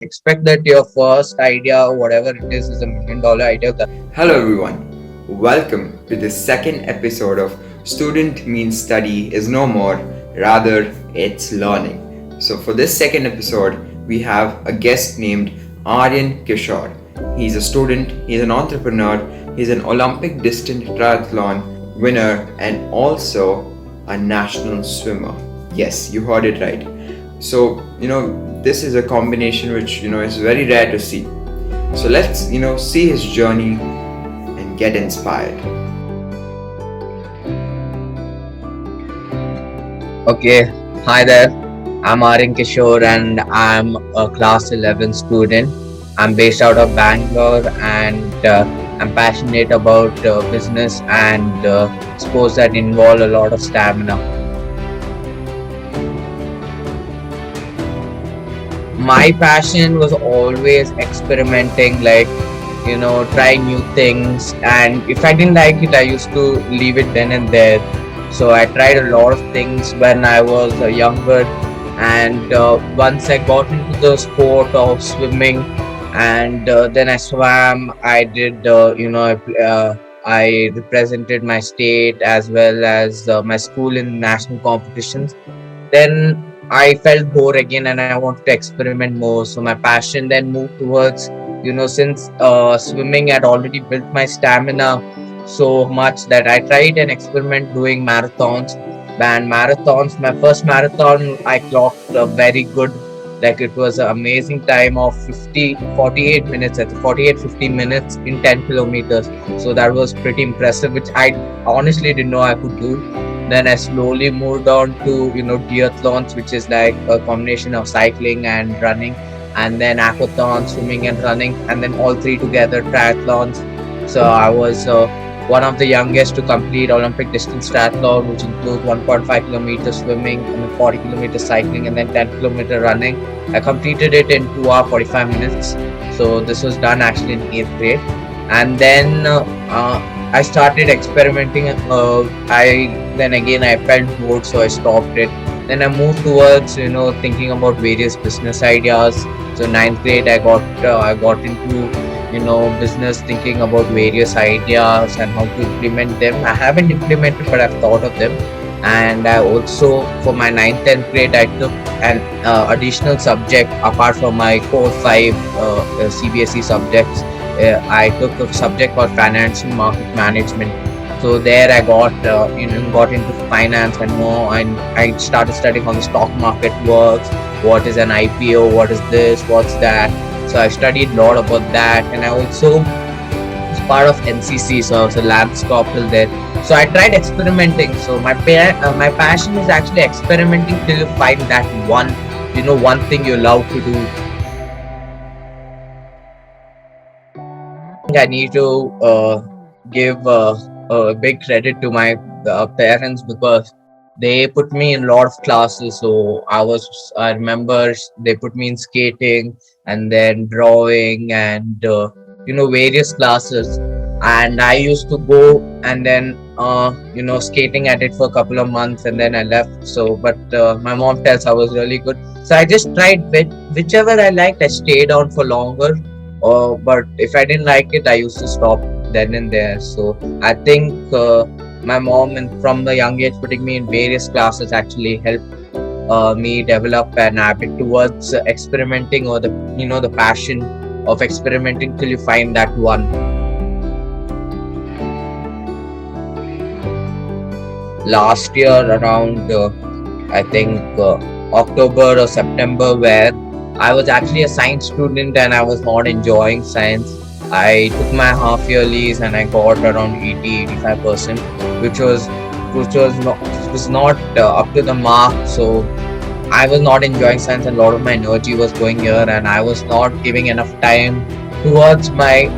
Expect that your first idea, whatever it is $1 million idea. Hello everyone, welcome to the second episode of Student Means Study is No More, rather it's Learning. So for this second episode, we have a guest named Aryan Kishore. He's a student, he's an entrepreneur, he's an Olympic distance triathlon winner and also a national swimmer. Yes, you heard it right. So, this is a combination which, is very rare to see. So let's, see his journey and get inspired. Okay, hi there. I'm Aryan Kishore and I'm a class 11 student. I'm based out of Bangalore and I'm passionate about business and sports that involve a lot of stamina. My passion was always experimenting, trying new things. And if I didn't like it, I used to leave it then and there. So I tried a lot of things when I was younger. And once I got into the sport of swimming, and then I swam. I did, I represented my state as well as my school in national competitions. Then I felt bored again and I wanted to experiment more. So my passion then moved towards, since swimming had already built my stamina so much that I tried an experiment doing marathons. And marathons, my first marathon, I clocked a very good, like it was an amazing time of 48 minutes, at 50 minutes in 10 kilometers. So that was pretty impressive, which I honestly didn't know I could do. Then I slowly moved on to, duathlons, which is like a combination of cycling and running, and then aquathon, swimming and running, and then all three together, triathlons. So I was one of the youngest to complete Olympic distance triathlon, which includes 1.5 kilometers swimming and then 40 kilometers cycling and then 10-kilometer running. I completed it in 2 hours 45 minutes. So this was done actually in 8th grade. And then I started experimenting. I felt bored, so I stopped it. Then I moved towards thinking about various business ideas. So ninth grade, I got into business, thinking about various ideas and how to implement them. I haven't implemented, but I've thought of them. And I also, for my 9th 10th grade, I took an additional subject apart from my core 5 CBSE subjects. I took a subject called financial market management. So there I got into finance and more, and I started studying how the stock market works. What is an IPO? What is this? What's that? So I studied a lot about that, and I also was part of NCC, so I was a lab sculptor there. So I tried experimenting. So my passion is actually experimenting till you find that one thing you love to do. I need to give a big credit to my parents because they put me in a lot of classes. So I remember they put me in skating and then drawing and various classes. And I used to go and then skating at it for a couple of months and then I left. So, but my mom tells I was really good. So I just tried whichever I liked. I stayed on for longer. But if I didn't like it, I used to stop then and there. So I think my mom, and from the young age, putting me in various classes actually helped me develop an habit towards experimenting, or the passion of experimenting till you find that one. Last year around I think October or September, where I was actually a science student and I was not enjoying science. I took my half yearlies and I got around 80-85%, which was not up to the mark. So I was not enjoying science and a lot of my energy was going here, and I was not giving enough time towards my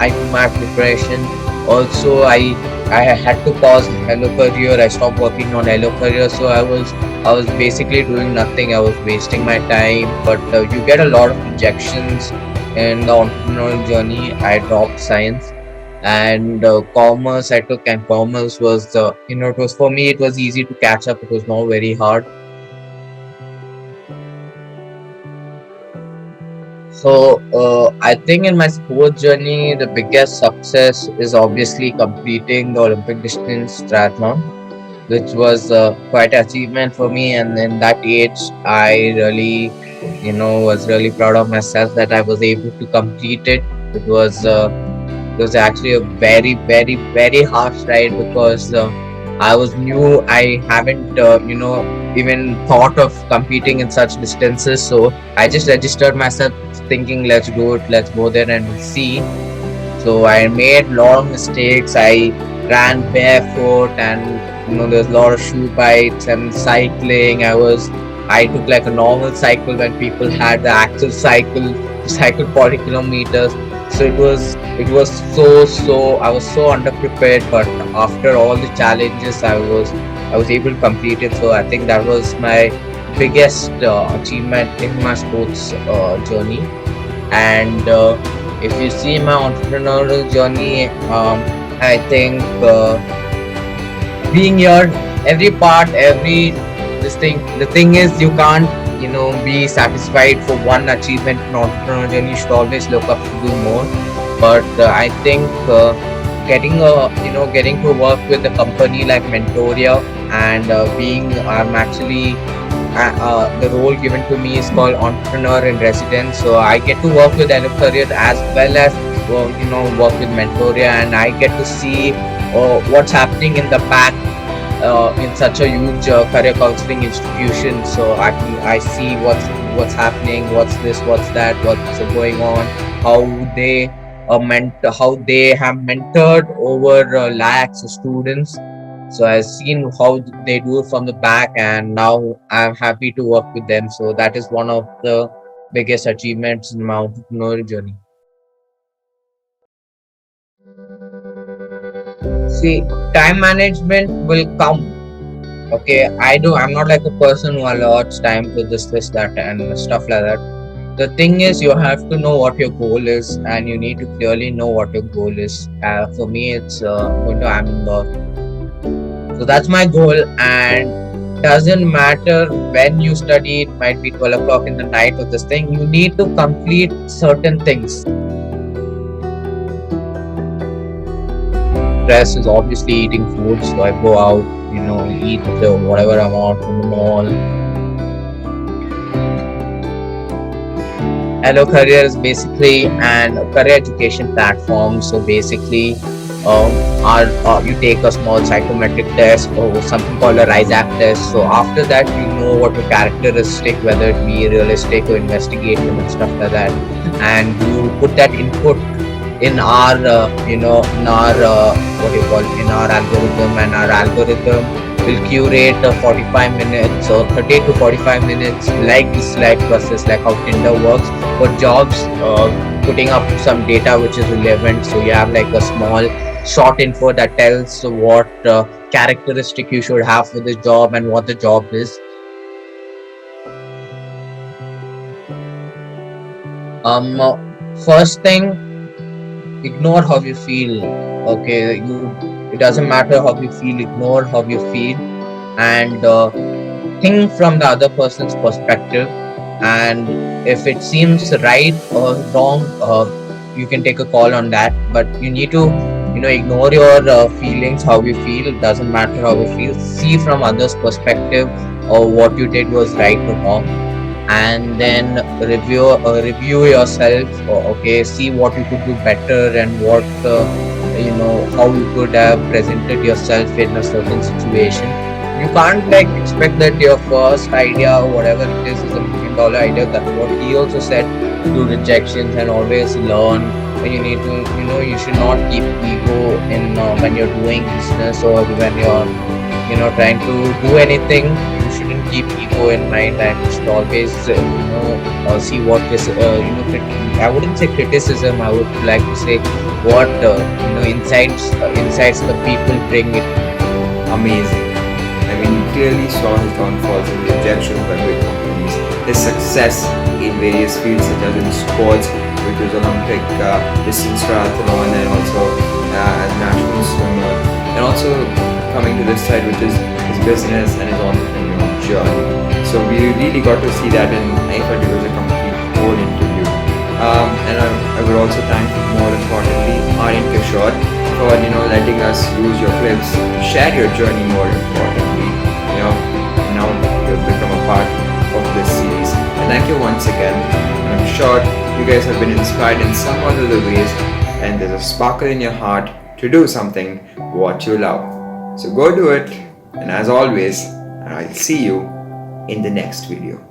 preparation. Also, I had to pause Hello Career. I stopped working on Hello Career, so I was basically doing nothing. I was wasting my time. But you get a lot of rejections in the entrepreneurial journey. I dropped science and commerce I took, and commerce was it was, for me, it was easy to catch up. It was not very hard. I think in my sports journey, the biggest success is obviously completing the Olympic distance triathlon, which was quite an achievement for me. And in that age, I really, was really proud of myself that I was able to complete it. It was it was actually a very, very, very harsh ride because I was new. I haven't, even thought of competing in such distances. So I just registered myself thinking, let's do it, let's go there and see. So I made a lot of mistakes. I ran barefoot, and there's a lot of shoe bites and cycling. I took like a normal cycle when people had the actual cycle to cycle 40 kilometers. So it was so I was so underprepared, but after all the challenges, I was able to complete it. So I think that was my biggest achievement in my sports journey. And if you see my entrepreneurial journey, I think being here, every part, every this thing. The thing is, you can't be satisfied for one achievement in entrepreneurial journey. You should always look up to do more. But I think getting to work with a company like Mentoria, and being I'm actually the role given to me is called entrepreneur in residence. So I get to work with Aryans Career as well as work with Mentoria, and I get to see what's happening in the back in such a huge career counseling institution. So I see what's happening, what's this, what's that, what's going on, how they how they have mentored over lakhs of students. So I've seen how they do it from the back, and now I'm happy to work with them. So that is one of the biggest achievements in my entrepreneurial journey. See, time management will come. Okay, I'm not like a person who allots time to this, that, and stuff like that. The thing is, you have to know what your goal is, and you need to clearly know what your goal is. For me, it's going to Amindor. So that's my goal, and doesn't matter when you study. It might be 12 o'clock in the night or this thing. You need to complete certain things. Stress is obviously eating food, so I go out, eat whatever I want from the mall. Hello Career is basically an career education platform. So basically, you take a small psychometric test or something called a RISAC test. So after that, you know what your characteristic, whether it be realistic or investigative and stuff like that, and you put that input in our, in our what do you call in our algorithm, and our algorithm will curate 45 minutes or 30 to 45 minutes like this select process, like how Tinder works for jobs, putting up some data which is relevant. So you have like a small short info that tells what characteristic you should have for the job and what the job is. First thing, ignore how you feel. Okay, it doesn't matter how you feel, ignore how you feel, and think from the other person's perspective. And if it seems right or wrong, you can take a call on that, but you need to ignore your feelings, how you feel. It doesn't matter how you feel, see from others perspective or what you did was right or wrong, and then review yourself. Okay, see what you could do better, and what how you could have presented yourself in a certain situation. You can't like expect that your first idea or whatever it is $1 million idea. That's what he also said. Do rejections and always learn. And you need to you should not keep ego in when you're doing business, or when you're trying to do anything. You shouldn't keep ego in mind, and you should always see what is I wouldn't say criticism, I would like to say what insights the people bring it. Amazing. I mean, you clearly saw his downfalls and rejections by big companies, his success in various fields such as in sports, which was Olympic distance triathlon, and also as national swimmer, and also coming to this side, which is his business and his entrepreneurial journey. So we really got to see that, and I felt it was a complete whole interview. And I would also thank, more importantly, Aryan Kishore for letting us use your clips, share your journey. More importantly, now you've become a part of this series. And thank you once again. And I'm sure you guys have been inspired in some other ways, and there's a sparkle in your heart to do something what you love. So go do it. And as always, I'll see you in the next video.